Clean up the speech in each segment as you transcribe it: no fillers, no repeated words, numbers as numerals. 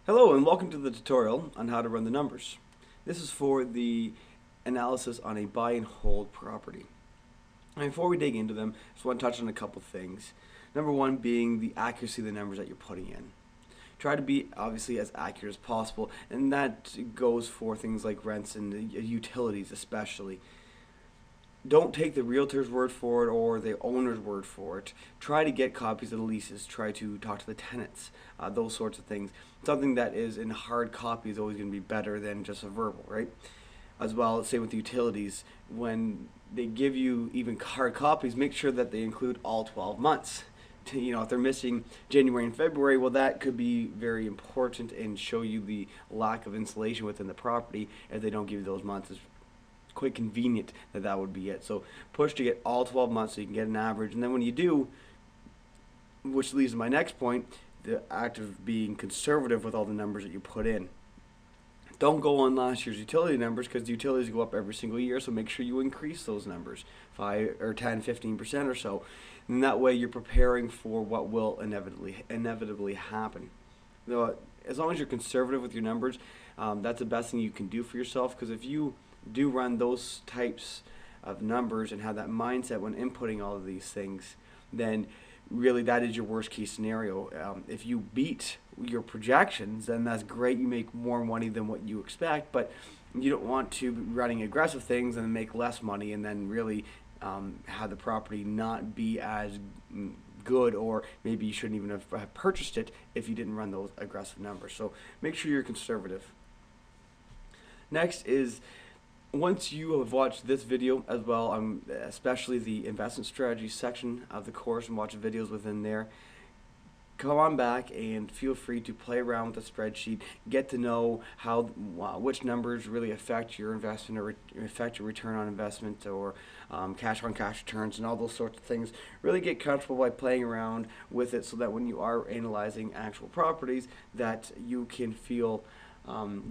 Hello and welcome to the tutorial on how to run the numbers. This is for the analysis on a buy and hold property. And before we dig into them, I just want to touch on a couple things. Number one being the accuracy of the numbers that you're putting in. Try to be obviously as accurate as possible, and that goes for things like rents and utilities especially. Don't take the realtor's word for it or the owner's word for it. Try to get copies of the leases. Try to talk to the tenants, those sorts of things. Something that is in hard copy is always going to be better than just a verbal, right? As well, same with the utilities. When they give you even hard copies, make sure that they include all 12 months. If they're missing January and February, well, that could be very important and show you the lack of insulation within the property if they don't give you those months. It's quite convenient that would be it. So push to get all 12 months so you can get an average, and then when you do, which leads to my next point, the act of being conservative with all the numbers that you put in. Don't go on last year's utility numbers because the utilities go up every single year, so make sure you increase those numbers 5 or 10, 15% or so, and that way you're preparing for what will inevitably happen. As long as you're conservative with your numbers, that's the best thing you can do for yourself, because if you do run those types of numbers and have that mindset when inputting all of these things, then really that is your worst case scenario. If you beat your projections, then that's great. You make more money than what you expect, but you don't want to be running aggressive things and make less money and then really have the property not be as good, or maybe you shouldn't even have purchased it if you didn't run those aggressive numbers. So make sure you're conservative. Next is, once you have watched this video as well, especially the investment strategy section of the course, and watch videos within there, come on back and feel free to play around with the spreadsheet, get to know which numbers really affect your investment or affect your return on investment, or cash on cash returns and all those sorts of things. Really get comfortable by playing around with it so that when you are analyzing actual properties, that you can feel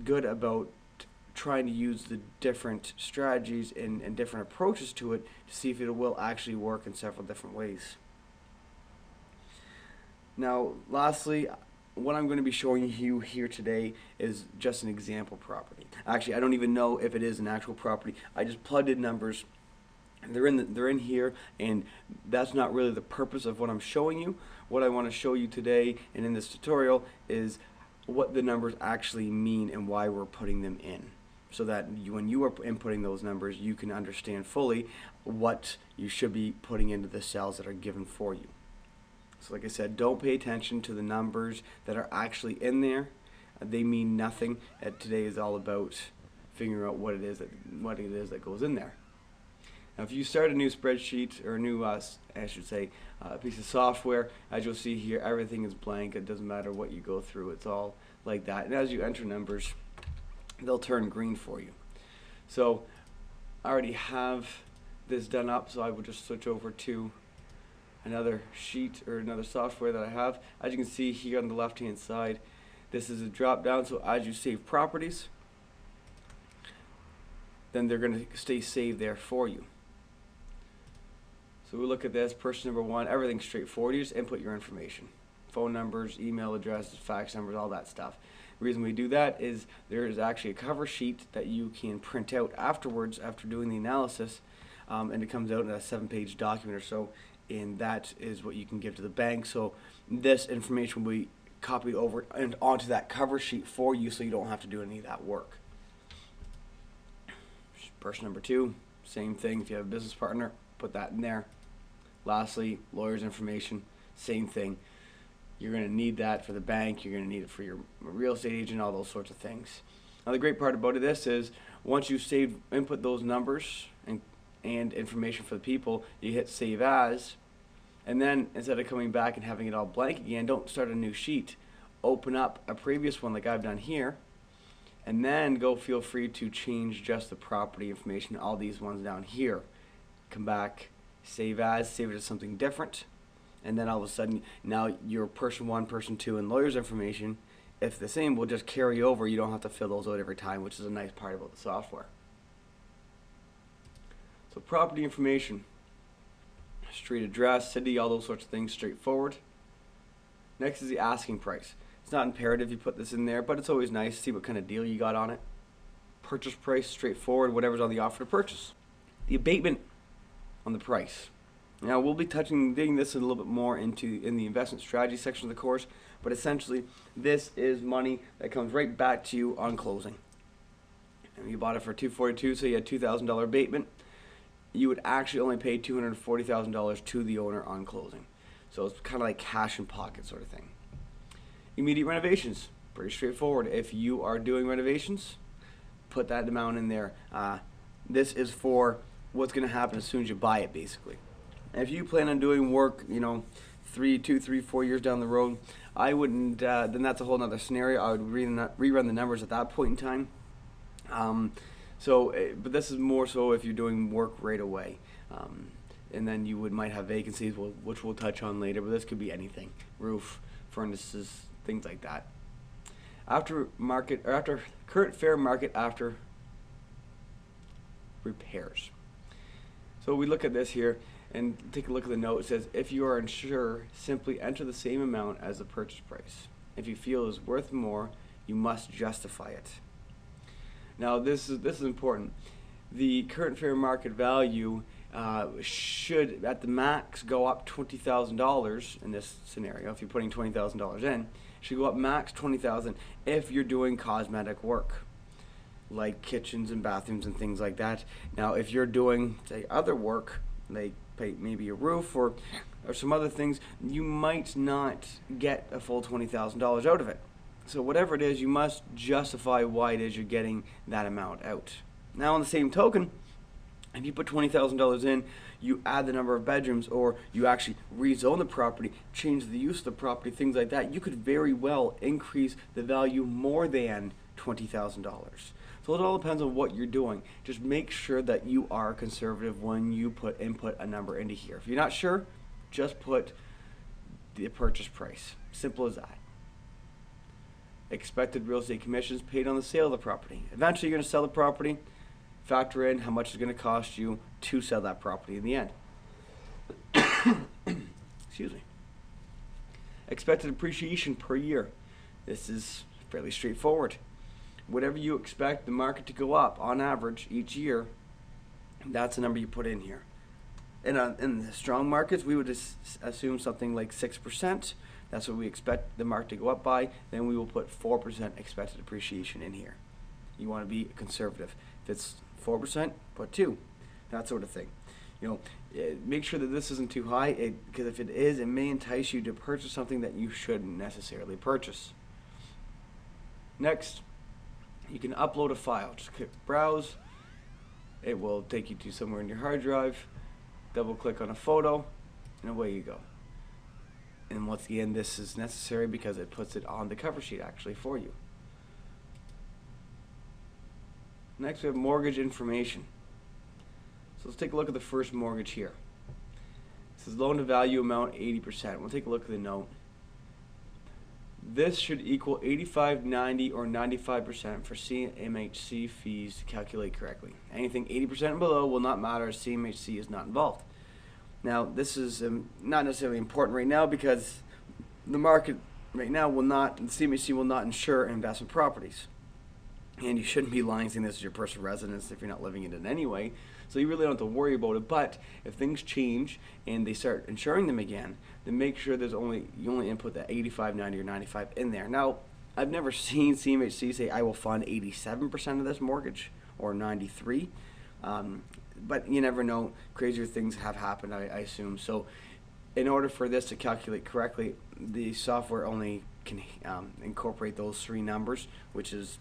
good about trying to use the different strategies and different approaches to it to see if it will actually work in several different ways. Now, lastly, what I'm going to be showing you here today is just an example property. Actually, I don't even know if it is an actual property. I just plugged in numbers. They're in here, and that's not really the purpose of what I'm showing you. What I want to show you today and in this tutorial is what the numbers actually mean and why we're putting them in, so that when you are inputting those numbers, you can understand fully what you should be putting into the cells that are given for you. So like I said, don't pay attention to the numbers that are actually in there. They mean nothing. Today is all about figuring out what it is that goes in there. Now, if you start a new spreadsheet, or a new, piece of software, as you'll see here, everything is blank. It doesn't matter what you go through. It's all like that. And as you enter numbers, they'll turn green for you. So I already have this done up, so I will just switch over to another sheet or another software that I have. As you can see here on the left hand side, this is a drop down, so as you save properties, then they're going to stay saved there for you. So we look at this, person number 1, everything's straightforward. You just input your information. Phone numbers, email addresses, fax numbers, all that stuff. The reason we do that is there is actually a cover sheet that you can print out afterwards after doing the analysis, and it comes out in a 7-page document or so, and that is what you can give to the bank. So this information will be copied over and onto that cover sheet for you, so you don't have to do any of that work. Person number 2, same thing. If you have a business partner, put that in there. Lastly, lawyer's information, same thing. You're going to need that for the bank, you're going to need it for your real estate agent, all those sorts of things. Now the great part about this is, once you input those numbers and information for the people, you hit save as, and then instead of coming back and having it all blank again, don't start a new sheet. Open up a previous one like I've done here, and then feel free to change just the property information, all these ones down here. Come back, save as, save it as something different, and then all of a sudden now your person 1, person 2, and lawyer's information, if the same, will just carry over. You don't have to fill those out every time, which is a nice part about the software. So property information, street address, city, all those sorts of things, straightforward. Next is the asking price. It's not imperative you put this in there, but it's always nice to see what kind of deal you got on it. Purchase price, straightforward, whatever's on the offer to purchase. The abatement on the price. Now we'll be digging this a little bit more in the investment strategy section of the course, but essentially this is money that comes right back to you on closing. And you bought it for $242, so you had $2,000 abatement. You would actually only pay $240,000 to the owner on closing. So it's kind of like cash in pocket sort of thing. Immediate renovations, pretty straightforward. If you are doing renovations, put that amount in there. This is for what's going to happen as soon as you buy it, basically. And if you plan on doing work, 2, 3, 4 years down the road, I wouldn't. Then that's a whole other scenario. I would rerun the numbers at that point in time. But this is more so if you're doing work right away, and then you might have vacancies, which we'll touch on later. But this could be anything: roof, furnaces, things like that. After current fair market after repairs. So we look at this here and take a look at the note. It says, if you are unsure, simply enter the same amount as the purchase price. If you feel it is worth more, you must justify it. Now this is important. The current fair market value should at the max go up $20,000 in this scenario. If you're putting $20,000 in, should go up max $20,000 if you're doing cosmetic work like kitchens and bathrooms and things like that. Now if you're doing, say, other work like maybe a roof or some other things, you might not get a full $20,000 out of it. So whatever it is, you must justify why it is you're getting that amount out. Now on the same token, if you put $20,000 in, you add the number of bedrooms, or you actually rezone the property, change the use of the property, things like that, you could very well increase the value more than $20,000. So it all depends on what you're doing. Just make sure that you are conservative when you input a number into here. If you're not sure, just put the purchase price. Simple as that. Expected real estate commissions paid on the sale of the property. Eventually you're going to sell the property. Factor in how much it's going to cost you to sell that property in the end. Excuse me. Expected appreciation per year. This is fairly straightforward. Whatever you expect the market to go up on average each year, that's the number you put in here. In the strong markets, we would just assume something like 6%. That's what we expect the market to go up by. Then we will put 4% expected appreciation in here. You want to be conservative. If it's 4%, put 2. That sort of thing. Make sure that this isn't too high, because if it is, it may entice you to purchase something that you shouldn't necessarily purchase. Next, you can upload a file. Just click browse. It will take you to somewhere in your hard drive. Double click on a photo, and away you go. And once again, this is necessary because it puts it on the cover sheet actually for you. Next, we have mortgage information. So let's take a look at the first mortgage here. This is loan to value amount 80%. We'll take a look at the note. This should equal 85, 90, or 95% for CMHC fees to calculate correctly. Anything 80% and below will not matter as CMHC is not involved. Now, this is not necessarily important right now because the market right now the CMHC will not insure investment properties. And you shouldn't be lying saying this is your personal residence if you're not living in it anyway. So you really don't have to worry about it. But if things change and they start insuring them again, then make sure you only input that 85, 90, or 95 in there. Now, I've never seen CMHC say I will fund 87% of this mortgage or 93. But you never know. Crazier things have happened, I assume. So in order for this to calculate correctly, the software only can incorporate those 3 numbers, which is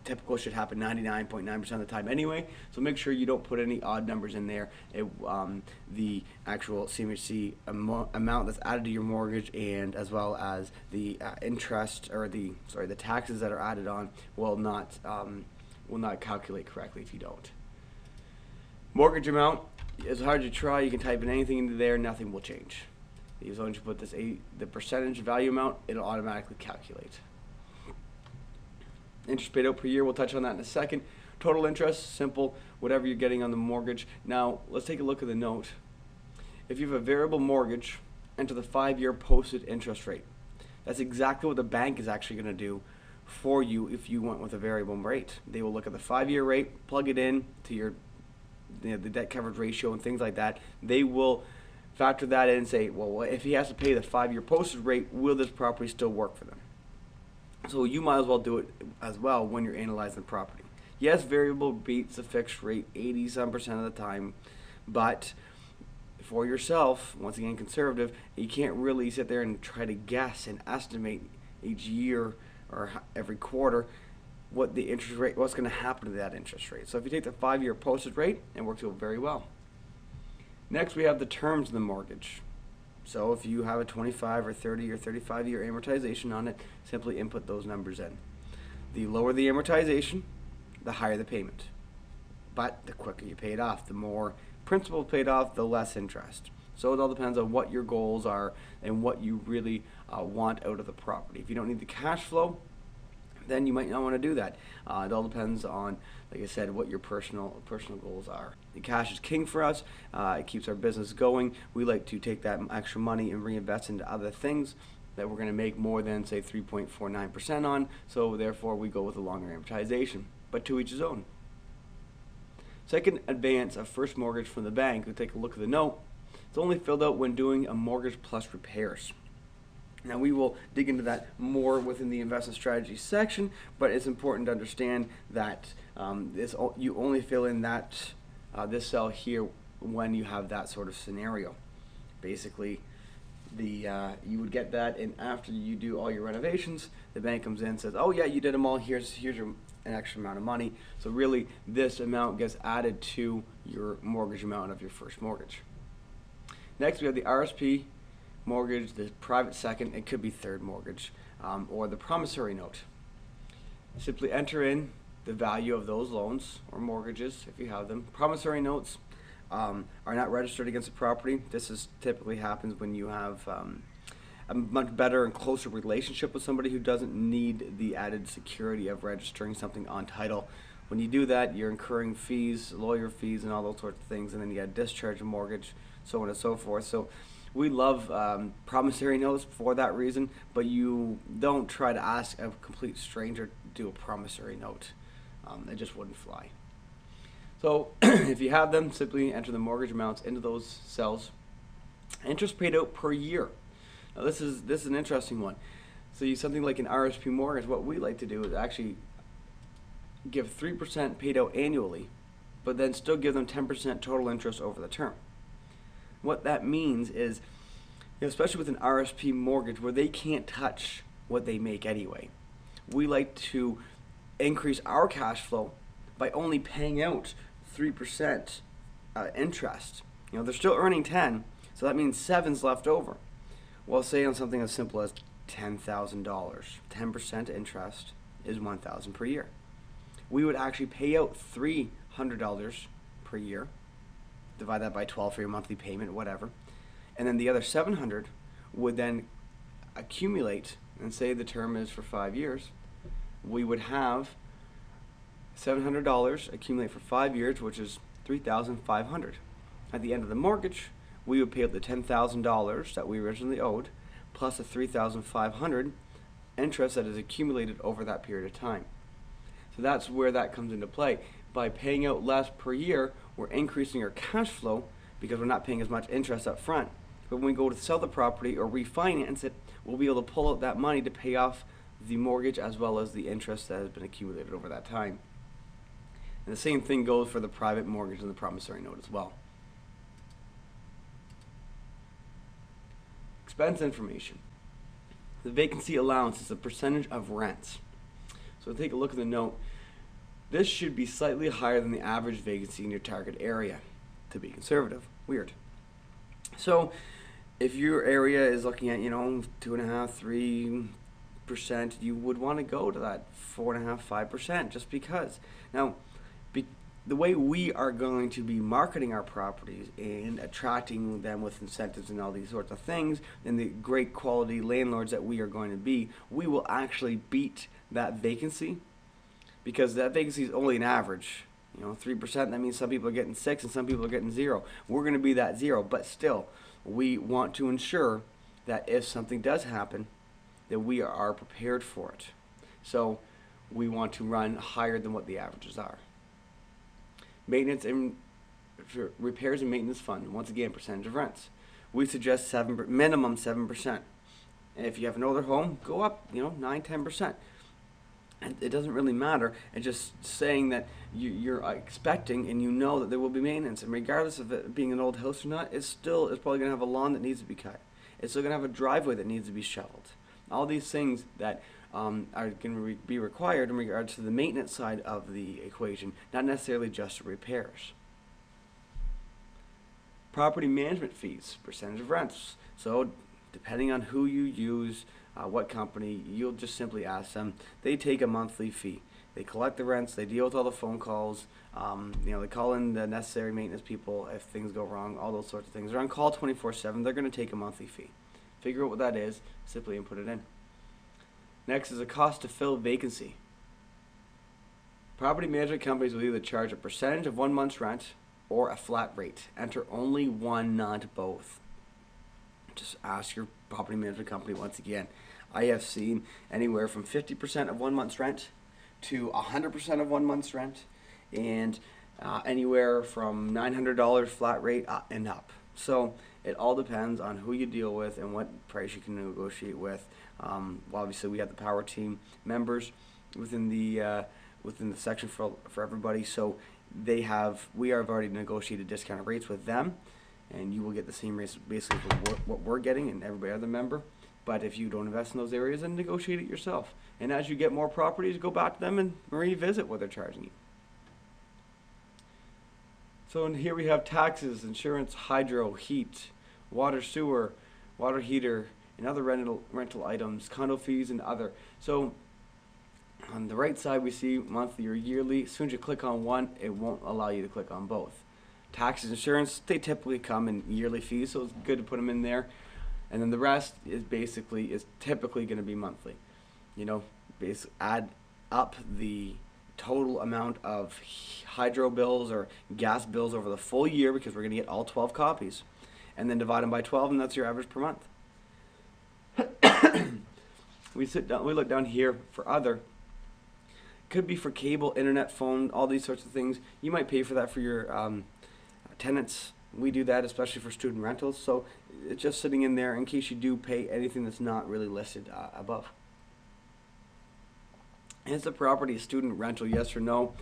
typical, should happen 99.9% of the time anyway. So make sure you don't put any odd numbers in there. The actual CMHC amount that's added to your mortgage, and as well as the interest or the taxes that are added on will not calculate correctly if you don't. Mortgage amount, as hard as you try, you can type in anything into there, nothing will change. As long as you put the percentage value amount, it'll automatically calculate. Interest paid out per year, we'll touch on that in a second. Total interest, simple, whatever you're getting on the mortgage. Now, let's take a look at the note. If you have a variable mortgage, enter the 5-year posted interest rate. That's exactly what the bank is actually going to do for you if you went with a variable rate. They will look at the 5-year rate, plug it in to your the debt coverage ratio and things like that. They will factor that in and say, well, if he has to pay the 5-year posted rate, will this property still work for them? So you might as well do it as well when you're analyzing the property. Yes, variable beats a fixed rate 80% of the time, but for yourself, once again conservative, you can't really sit there and try to guess and estimate each year or every quarter what the interest rate, what's going to happen to that interest rate. So if you take the 5-year posted rate, it works out very well. Next, we have the terms of the mortgage. So if you have a 25 or 30 or 35-year amortization on it, simply input those numbers in. The lower the amortization, the higher the payment. But the quicker you pay it off, the more principal paid off, the less interest. So it all depends on what your goals are and what you really want out of the property. If you don't need the cash flow, then you might not want to do that. It all depends on, like I said, what your personal goals are. The cash is king for us. It keeps our business going. We like to take that extra money and reinvest into other things that we're going to make more than, say, 3.49% on. So therefore, we go with a longer amortization. But to each his own. Second advance of first mortgage from the bank, we take a look at the note. It's only filled out when doing a mortgage plus repairs. Now we will dig into that more within the investment strategy section, but it's important to understand that you only fill in that this cell here when you have that sort of scenario. Basically, you would get that, and after you do all your renovations, the bank comes in and says, "Oh yeah, you did them all. Here's an extra amount of money." So really, this amount gets added to your mortgage amount of your first mortgage. Next, we have the RSP mortgage, the private second, it could be third mortgage, or the promissory note. Simply enter in the value of those loans or mortgages if you have them. Promissory notes are not registered against the property. This typically happens when you have a much better and closer relationship with somebody who doesn't need the added security of registering something on title. When you do that, you're incurring fees, lawyer fees, and all those sorts of things, and then you got to discharge a mortgage, so on and so forth. So we love promissory notes for that reason, but you don't try to ask a complete stranger to do a promissory note. It just wouldn't fly. So if you have them, simply enter the mortgage amounts into those cells. Interest paid out per year. Now this is an interesting one. So something like an RSP mortgage, what we like to do is actually give 3% paid out annually, but then still give them 10% total interest over the term. What that means is, especially with an RSP mortgage where they can't touch what they make anyway, we like to increase our cash flow by only paying out 3% interest. They're still earning 10, so that means 7's left over. Well, say on something as simple as $10,000, 10% interest is $1,000 per year. We would actually pay out $300 per year, divide that by 12 for your monthly payment, whatever, and then the other $700 would then accumulate, and say the term is for 5 years, we would have $700 accumulate for 5 years, which is $3,500. At the end of the mortgage, we would pay out the $10,000 that we originally owed, plus the $3,500 interest that is accumulated over that period of time. So that's where that comes into play. By paying out less per year, we're increasing our cash flow because we're not paying as much interest up front. But when we go to sell the property or refinance it, we'll be able to pull out that money to pay off the mortgage as well as the interest that has been accumulated over that time. And the same thing goes for the private mortgage and the promissory note as well. Expense information. The vacancy allowance is the percentage of rents. So take a look at the note. This should be slightly higher than the average vacancy in your target area, to be conservative. Weird. So if your area is looking at 2.5%, 3%, you would want to go to that 4.5%, 5% just because. Now, the way we are going to be marketing our properties and attracting them with incentives and all these sorts of things, and the great quality landlords that we are going to be, we will actually beat that vacancy, because that vacancy is only an average. 3%, that means some people are getting 6 and some people are getting 0. We're going to be that 0, but still, we want to ensure that if something does happen, that we are prepared for it. So we want to run higher than what the averages are. Maintenance and repairs and maintenance fund, once again, percentage of rents. We suggest minimum 7%. And if you have an older home, go up, 9-10%. And it doesn't really matter. It's just saying that you're expecting and you know that there will be maintenance. And regardless of it being an old house or not, it's probably going to have a lawn that needs to be cut. It's still going to have a driveway that needs to be shoveled. All these things that are going to be required in regards to the maintenance side of the equation, not necessarily just repairs. Property management fees, percentage of rents. So depending on who you use, what company, you'll just simply ask them. They take a monthly fee. They collect the rents, they deal with all the phone calls, they call in the necessary maintenance people if things go wrong, all those sorts of things. They're on call 24/7, they're going to take a monthly fee. Figure out what that is, simply input it in. Next is a cost to fill vacancy. Property management companies will either charge a percentage of 1 month's rent or a flat rate. Enter only one, not both. Just ask your property management company once again. I have seen anywhere from 50% of 1 month's rent to 100% of 1 month's rent, and anywhere from $900 flat rate and up. So it all depends on who you deal with and what price you can negotiate with. Obviously, we have the Power Team members within the section for everybody. So we have already negotiated discounted rates with them, and you will get the same rates basically for what we're getting and every other member. But if you don't invest in those areas, then negotiate it yourself. And as you get more properties, go back to them and revisit what they're charging you. So in here we have taxes, insurance, hydro, heat, water, sewer, water heater, and other rental items, condo fees, and other. So on the right side we see monthly or yearly. As soon as you click on one, it won't allow you to click on both. Taxes, insurance, they typically come in yearly fees, so it's good to put them in there. And then the rest is typically going to be monthly. Add up the total amount of hydro bills or gas bills over the full year, because we're going to get all 12 copies, and then divide them by 12, and that's your average per month. We look down here for other. Could be for cable, internet, phone, all these sorts of things. You might pay for that for your tenants. We do that especially for student rentals, so it's just sitting in there in case you do pay anything that's not really listed above. Is the property a student rental, yes or no?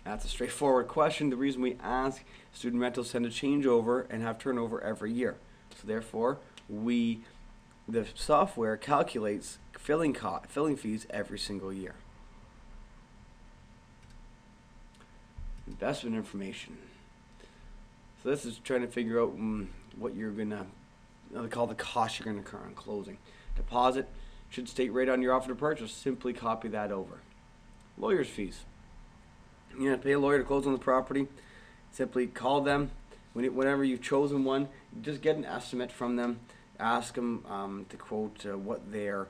That's a straightforward question. The reason we ask, student rentals tend to change over and have turnover every year. So therefore, the software calculates filling fees every single year. Investment information. So this is trying to figure out what you're gonna call the cost you're gonna incur on closing. Deposit should state right on your offer to purchase. Simply copy that over. Lawyer's fees. You're gonna pay a lawyer to close on the property. Simply call them whenever you've chosen one. Just get an estimate from them. Ask them to quote what their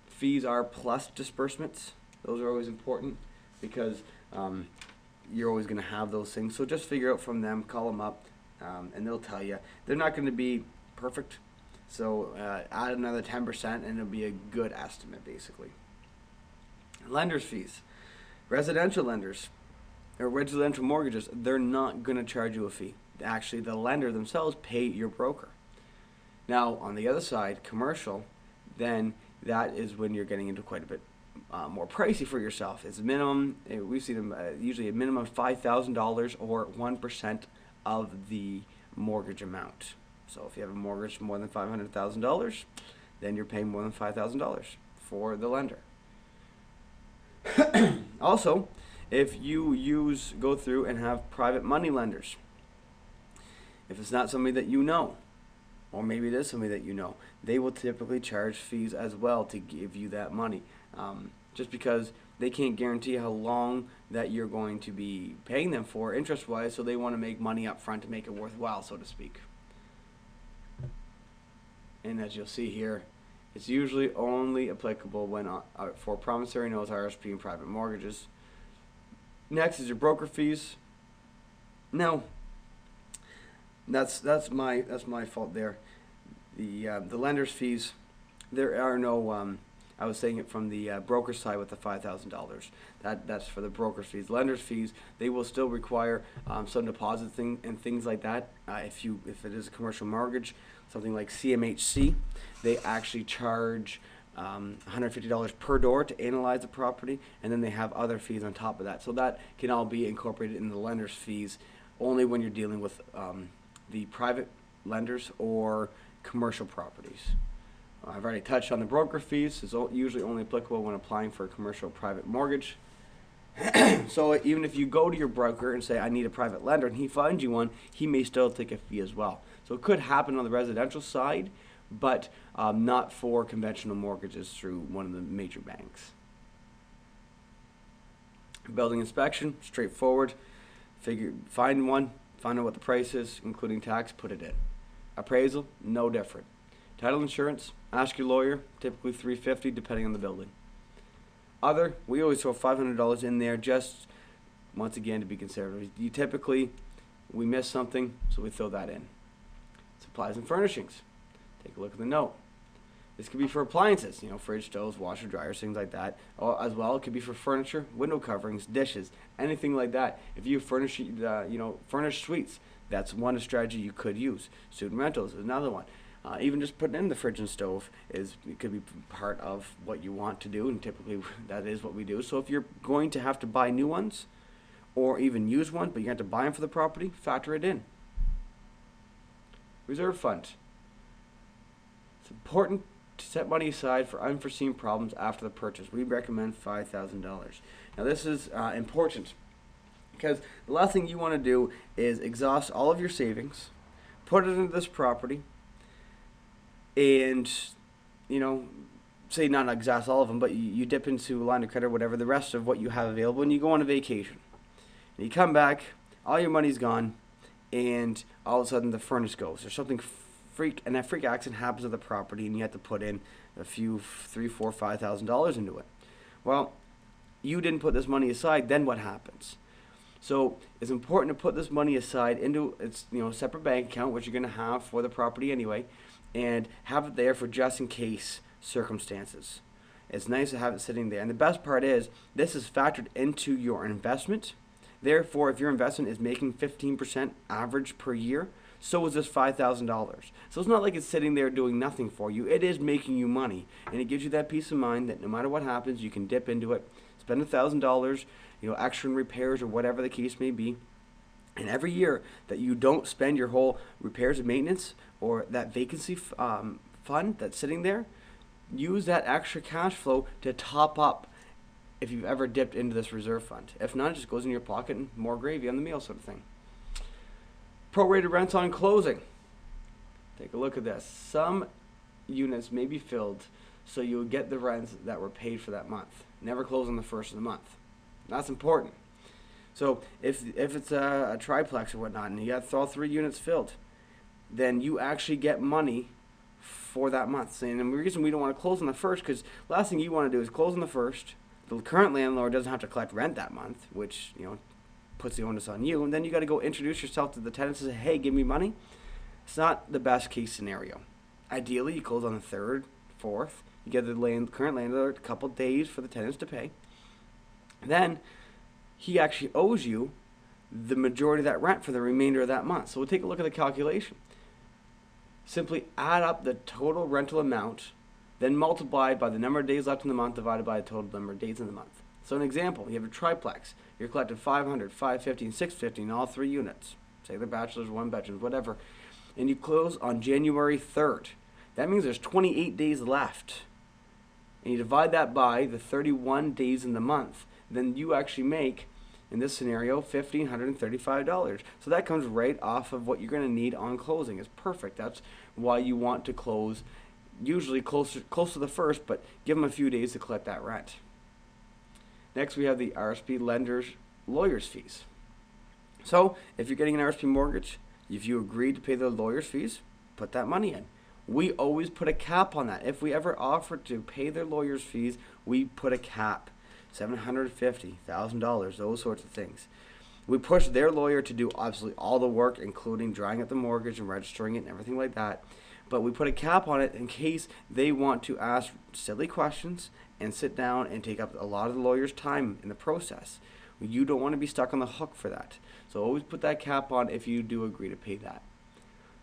fees are plus disbursements. Those are always important because you're always going to have those things. So just figure out from them, call them up, and they'll tell you. They're not going to be perfect, so add another 10% and it'll be a good estimate basically. Lender's fees. Residential lenders or residential mortgages, they're not going to charge you a fee. Actually, the lender themselves pay your broker. Now, on the other side, commercial, then that is when you're getting into quite a bit more pricey for yourself. It's a minimum, we see them usually a minimum of $5,000 or 1% of the mortgage amount. So if you have a mortgage more than $500,000, then you're paying more than $5,000 for the lender. Also, if you go through and have private money lenders, if it's not somebody that you know, or maybe it is somebody that you know, they will typically charge fees as well to give you that money. Just because they can't guarantee how long that you're going to be paying them for interest-wise, so they want to make money up front to make it worthwhile, so to speak. And as you'll see here, it's usually only applicable when for promissory notes, RSP, and private mortgages. Next is your broker fees. Now, that's my fault there. The lender's fees There are no, I was saying it from the broker side with the $5,000. That's for the broker's fees. Lender's fees, they will still require some deposit and things like that. If it is a commercial mortgage, something like CMHC, they actually charge $150 per door to analyze the property, and then they have other fees on top of that. So that can all be incorporated in the lender's fees only when you're dealing with the private lenders or commercial properties. I've already touched on the broker fees. It's usually only applicable when applying for a commercial private mortgage. So even if you go to your broker and say, I need a private lender, and he finds you one, he may still take a fee as well. So it could happen on the residential side, but not for conventional mortgages through one of the major banks. Building inspection, straightforward. Find one, find out what the price is, including tax, put it in. Appraisal, no different. Title insurance, ask your lawyer, typically $350 depending on the building. Other, we always throw $500 in there just, once again, to be conservative. We miss something, so we throw that in. Supplies and furnishings. Take a look at the note. This could be for appliances, fridge, stoves, washer, dryers, things like that. As well, it could be for furniture, window coverings, dishes, anything like that. If you furnish suites, that's one strategy you could use. Student rentals is another one. Even just putting in the fridge and stove it could be part of what you want to do, and typically that is what we do. So if you're going to have to buy new ones, or even use one, but you have to buy them for the property, factor it in. Reserve fund. It's important to set money aside for unforeseen problems after the purchase. We recommend $5,000. Now this is important because the last thing you want to do is exhaust all of your savings, put it into this property, and say not exhaust all of them, but you dip into a line of credit or whatever, the rest of what you have available, and you go on a vacation. And you come back, all your money's gone, and all of a sudden the furnace goes. There's something and that freak accident happens to the property, and you have to put in a few $3,000, $4,000, $5,000 into it. Well, you didn't put this money aside, then what happens? So it's important to put this money aside into its separate bank account, which you're going to have for the property anyway, and have it there for just in case circumstances. It's nice to have it sitting there. And the best part is this is factored into your investment. Therefore, if your investment is making 15% average per year, so is this $5,000. So it's not like it's sitting there doing nothing for you. It is making you money, and it gives you that peace of mind that no matter what happens, you can dip into it, spend $1,000, extra in repairs or whatever the case may be. And every year that you don't spend your whole repairs and maintenance or that vacancy fund that's sitting there, use that extra cash flow to top up if you've ever dipped into this reserve fund. If not, it just goes in your pocket and more gravy on the meal sort of thing. Prorated rents on closing. Take a look at this. Some units may be filled so you'll get the rents that were paid for that month. Never close on the first of the month. That's important. So if it's a triplex or whatnot and you have all 3 units filled, then you actually get money for that month. And the reason we don't want to close on the first, because last thing you want to do is close on the first. The current landlord doesn't have to collect rent that month, which puts the onus on you, and then you got to go introduce yourself to the tenants and say, hey, give me money. It's not the best case scenario. Ideally, you close on the 3rd, 4th. You give the current landlord a couple days for the tenants to pay. Then he actually owes you the majority of that rent for the remainder of that month. So we'll take a look at the calculation. Simply add up the total rental amount, then multiply by the number of days left in the month divided by the total number of days in the month. So an example, you have a triplex. You're collecting $500, $550, and $650 in all 3 units. Say they're bachelors, 1 bedroom, whatever. And you close on January 3rd. That means there's 28 days left. And you divide that by the 31 days in the month. Then you actually make, in this scenario, $1,535. So that comes right off of what you're going to need on closing. It's perfect. That's why you want to close, usually close to the first, but give them a few days to collect that rent. Next, we have the RSP lender's lawyer's fees. So if you're getting an RSP mortgage, if you agree to pay the lawyer's fees, put that money in. We always put a cap on that. If we ever offer to pay their lawyer's fees, we put a cap. $750, $1,000, those sorts of things. We push their lawyer to do absolutely all the work, including drawing up the mortgage and registering it and everything like that. But we put a cap on it in case they want to ask silly questions and sit down and take up a lot of the lawyer's time in the process. You don't want to be stuck on the hook for that. So always put that cap on if you do agree to pay that.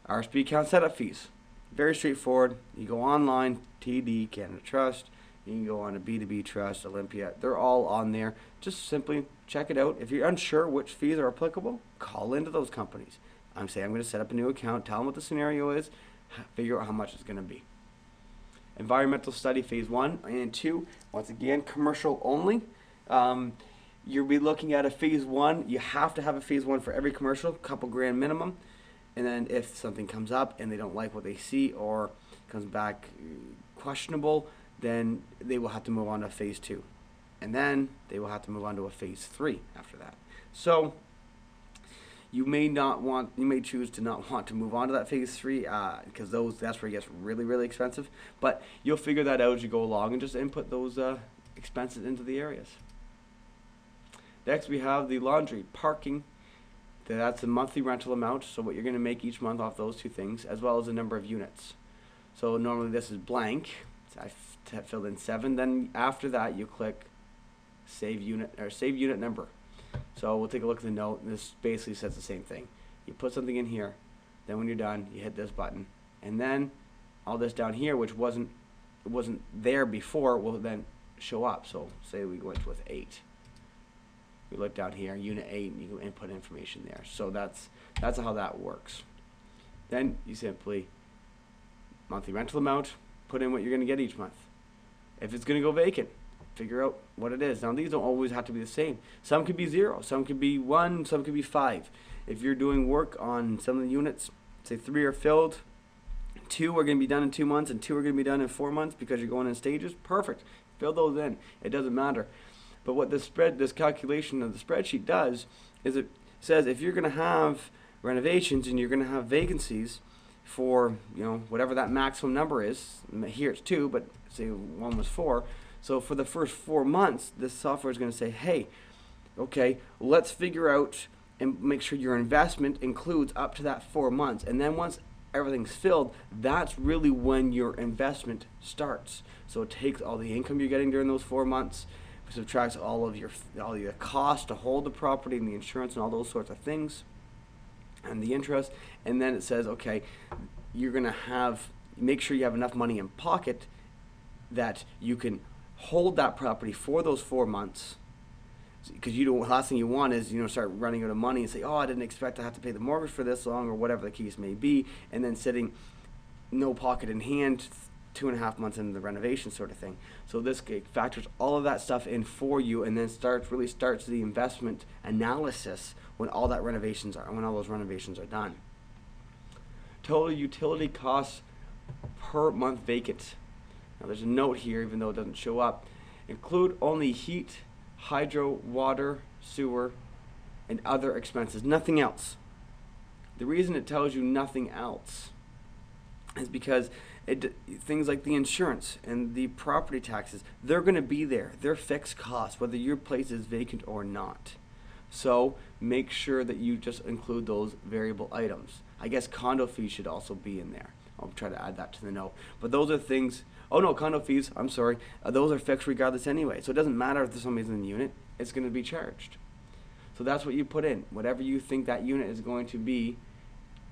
RSP account setup fees. Very straightforward. You go online, TD, Canada Trust. You can go on to B2B Trust, Olympia. They're all on there. Just simply check it out. If you're unsure which fees are applicable, call into those companies. I'm saying I'm going to set up a new account, tell them what the scenario is, figure out how much it's going to be. Environmental study phase 1 and 2. Once again, commercial only. You'll be looking at a phase 1. You have to have a phase 1 for every commercial, couple grand minimum. And then if something comes up and they don't like what they see or comes back questionable, then they will have to move on to phase 2. And then they will have to move on to a phase 3 after that. So you may choose to not want to move on to that phase 3 because that's where it gets really, really expensive. But you'll figure that out as you go along and just input those expenses into the areas. Next we have the laundry, parking. That's the monthly rental amount, so what you're going to make each month off those two things, as well as the number of units. So normally this is blank. So I filled in 7. Then after that you click save unit number. So we'll take a look at the note, and this basically says the same thing. You put something in here, then when you're done, you hit this button, and then all this down here, which wasn't there before, will then show up. So say we went with 8. We look down here, unit 8, and you can input information there. So that's how that works. Then you simply monthly rental amount, put in what you're going to get each month. If it's going to go vacant, figure out what it is. Now these don't always have to be the same. Some could be 0, some could be 1, some could be 5. If you're doing work on some of the units, say 3 are filled, 2 are going to be done in 2 months, and 2 are going to be done in 4 months because you're going in stages, perfect. Fill those in. It doesn't matter. But what this calculation of the spreadsheet does is it says if you're going to have renovations and you're going to have vacancies for whatever that maximum number is. Here it's 2, but say one was 4. So for the first 4 months, this software is going to say, hey, okay, let's figure out and make sure your investment includes up to that 4 months. And then once everything's filled, that's really when your investment starts. So it takes all the income you're getting during those 4 months, subtracts all your cost to hold the property and the insurance and all those sorts of things and the interest, and then it says, okay, you're going to make sure you have enough money in pocket that you can hold that property for those 4 months, because last thing you want is start running out of money and say, oh, I didn't expect to have to pay the mortgage for this long, or whatever the case may be, and then sitting no pocket in hand 2.5 months into the renovation sort of thing. So this factors all of that stuff in for you, and then really starts the investment analysis when all those renovations are done. Total utility costs per month vacant. Now there's a note here, even though it doesn't show up. Include only heat, hydro, water, sewer, and other expenses. Nothing else. The reason it tells you nothing else is because things like the insurance and the property taxes, they're going to be there. They're fixed costs, whether your place is vacant or not. So make sure that you just include those variable items. I guess condo fees should also be in there. I'll try to add that to the note. But those are things, condo fees, I'm sorry, those are fixed regardless anyway. So it doesn't matter if somebody's in the unit, it's going to be charged. So that's what you put in. Whatever you think that unit is going to be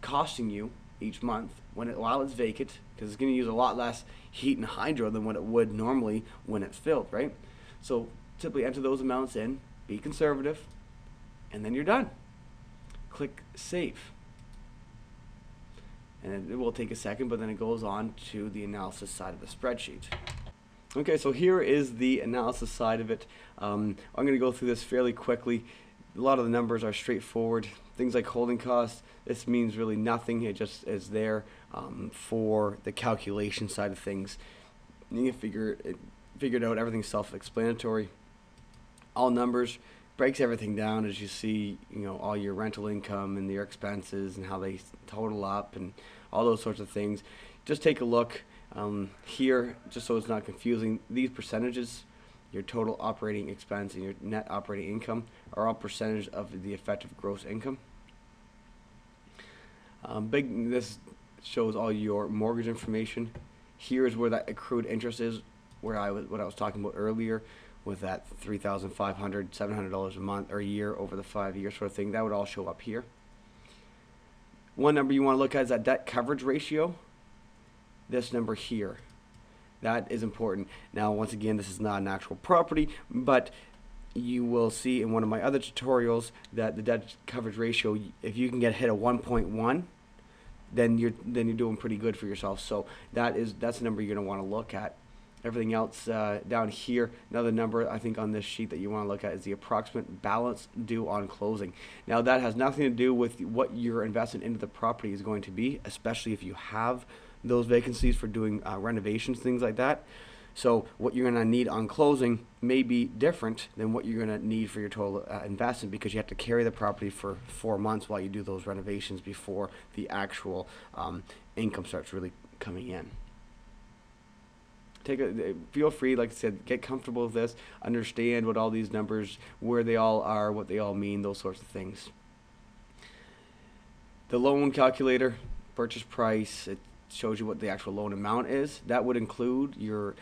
costing you each month while it's vacant, because it's going to use a lot less heat and hydro than what it would normally when it's filled, right? So simply enter those amounts in, be conservative, and then you're done. Click Save. And it will take a second, but then it goes on to the analysis side of the spreadsheet. Okay, so here is the analysis side of it. I'm going to go through this fairly quickly. A lot of the numbers are straightforward. Things like holding costs, this means really nothing. It just is there for the calculation side of things. You can figure it out. Everything's self-explanatory. All numbers, breaks everything down as you see, all your rental income and your expenses and how they total up and all those sorts of things. Just take a look here, just so it's not confusing. These percentages, your total operating expense and your net operating income, are all percentage of the effective gross income. This shows all your mortgage information. Here is where that accrued interest is, what I was talking about earlier, with that $3,500, $700 a month or a year over the 5 years sort of thing. That would all show up here. One number you want to look at is that debt coverage ratio. This number here. That is important. Now, once again, this is not an actual property, but you will see in one of my other tutorials that the debt coverage ratio, if you can get hit at 1.1, then you're doing pretty good for yourself. So that's the number you're going to want to look at. Everything else down here, another number I think on this sheet that you want to look at is the approximate balance due on closing. Now, that has nothing to do with what your investment into the property is going to be, especially if you have those vacancies for doing renovations, things like that. So what you're going to need on closing may be different than what you're going to need for your total investment, because you have to carry the property for 4 months while you do those renovations before the actual income starts really coming in. Feel free, like I said, get comfortable with this, understand what all these numbers, where they all are, what they all mean, those sorts of things. The loan calculator, purchase price, it shows you what the actual loan amount is. That would include your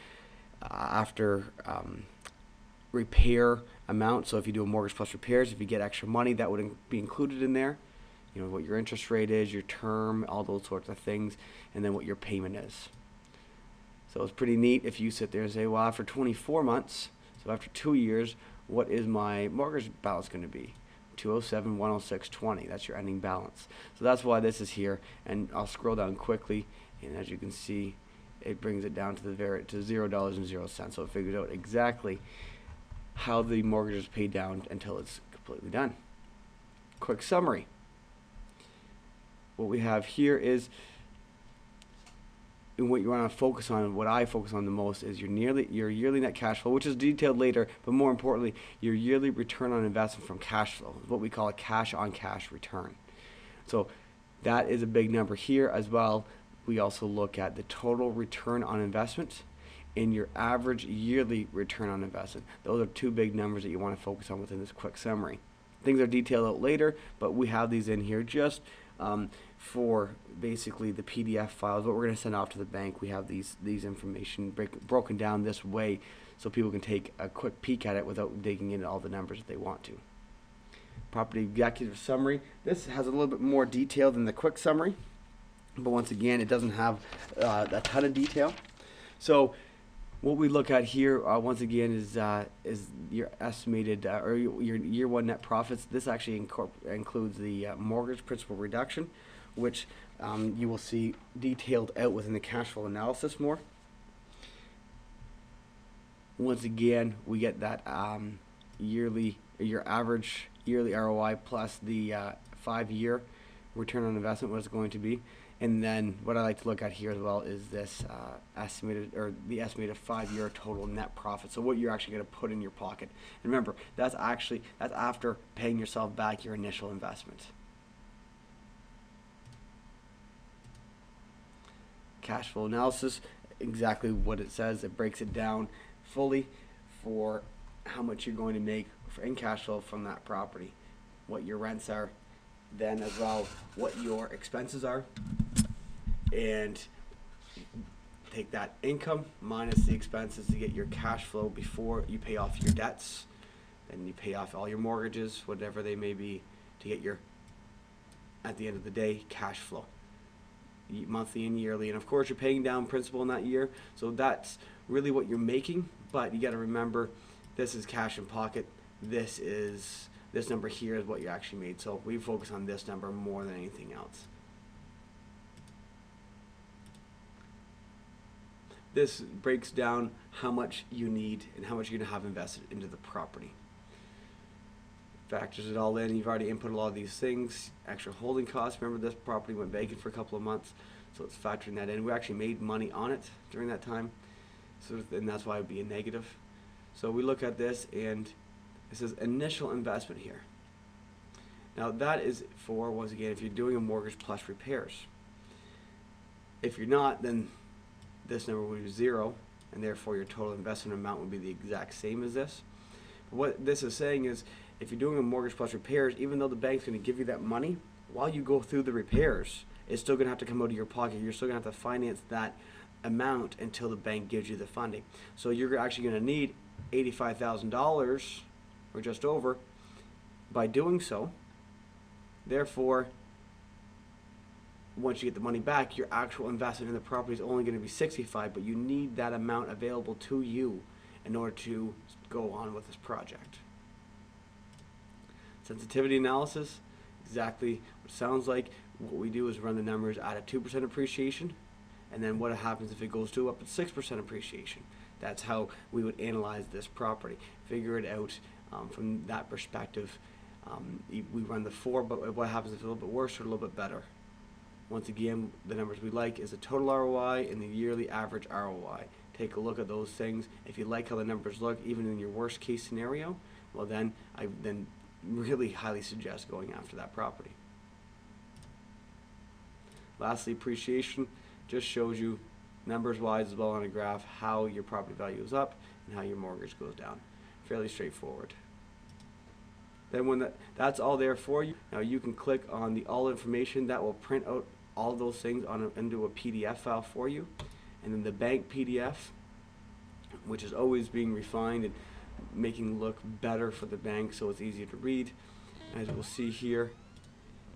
after repair amount. So if you do a mortgage plus repairs, if you get extra money, that would be included in there. You know, what your interest rate is, your term, all those sorts of things, and then what your payment is. So it's pretty neat if you sit there and say, well, after 24 months, so after 2 years, what is my mortgage balance going to be? 207, 106.20. That's your ending balance. So that's why this is here. And I'll scroll down quickly, and as you can see, it brings it down to $0.00. So it figures out exactly how the mortgage is paid down until it's completely done. Quick summary. What we have here is, and what you want to focus on, what I focus on the most, is your yearly net cash flow, which is detailed later, but more importantly, your yearly return on investment from cash flow, what we call a cash on cash return. So that is a big number here as well. We also look at the total return on investment and your average yearly return on investment. Those are two big numbers that you want to focus on within this quick summary. Things are detailed out later, but we have these in here just for basically the PDF files. What we're going to send off to the bank, we have these information broken down this way so people can take a quick peek at it without digging into all the numbers if they want to. Property executive summary. This has a little bit more detail than the quick summary, but once again, it doesn't have a ton of detail. So what we look at here, once again, is your estimated or your year one net profits. This actually includes the mortgage principal reduction, which you will see detailed out within the cash flow analysis more. Once again, we get that your average yearly ROI plus the 5-year return on investment, what it's going to be. And then what I like to look at here as well is this estimated 5-year total net profit. So what you're actually going to put in your pocket. And remember, that's after paying yourself back your initial investment. Cash flow analysis, exactly what it says. It breaks it down fully for how much you're going to make in cash flow from that property, what your rents are, then as well what your expenses are, and take that income minus the expenses to get your cash flow before you pay off your debts. Then you pay off all your mortgages, whatever they may be, to get your, at the end of the day, cash flow, monthly and yearly. And of course you're paying down principal in that year, so that's really what you're making. But you got to remember, this is cash in pocket. This number here is what you actually made. So we focus on this number more than anything else. This breaks down how much you need and how much you're going to have invested into the property. Factors it all in. You've already input a lot of these things. Extra holding costs. Remember, this property went vacant for a couple of months, so it's factoring that in. We actually made money on it during that time, so and that's why it would be a negative. So we look at this, and it says initial investment here. Now that is for, once again, if you're doing a mortgage plus repairs. If you're not, then this number would be 0, and therefore your total investment amount would be the exact same as this. But what this is saying is, if you're doing a mortgage plus repairs, even though the bank's going to give you that money, while you go through the repairs, it's still going to have to come out of your pocket. You're still going to have to finance that amount until the bank gives you the funding. So you're actually going to need $85,000 or just over by doing so. Therefore, once you get the money back, your actual investment in the property is only going to be 65, but you need that amount available to you in order to go on with this project. Sensitivity analysis, exactly what it sounds like. What we do is run the numbers at a 2% appreciation, and then what happens if it goes to up at 6% appreciation. That's how we would analyze this property, figure it out from that perspective. We run the 4, but what happens if it's a little bit worse or a little bit better? Once again, the numbers we like is the total ROI and the yearly average ROI. Take a look at those things. If you like how the numbers look, even in your worst case scenario, well then I really highly suggest going after that property. Lastly, appreciation just shows you numbers wise as well on a graph how your property value is up and how your mortgage goes down. Fairly straightforward. Then when that's all there for you, now you can click on the all information. That will print out all of those things into a PDF file for you. And then the bank PDF, which is always being refined and making look better for the bank so it's easier to read. As we'll see here,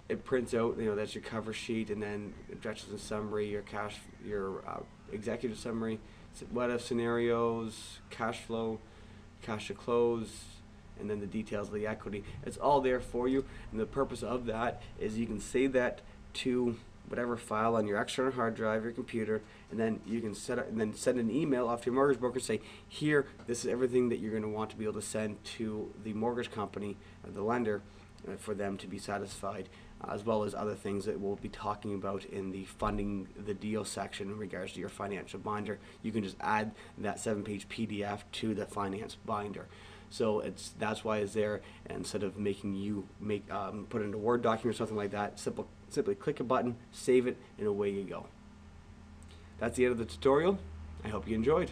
it prints out, that's your cover sheet, and then objectives and summary, your executive summary, what if scenarios, cash flow, cash to close, and then the details of the equity. It's all there for you, and the purpose of that is you can save that to whatever file on your external hard drive, your computer, and then you can send an email off to your mortgage broker and say, here, this is everything that you're going to want to be able to send to the mortgage company, the lender, for them to be satisfied, as well as other things that we'll be talking about in the funding the deal section in regards to your financial binder. You can just add that 7-page PDF to the finance binder. So that's why it's there, and instead of making you put it in a Word document or something like that, simply click a button, save it, and away you go. That's the end of the tutorial. I hope you enjoyed.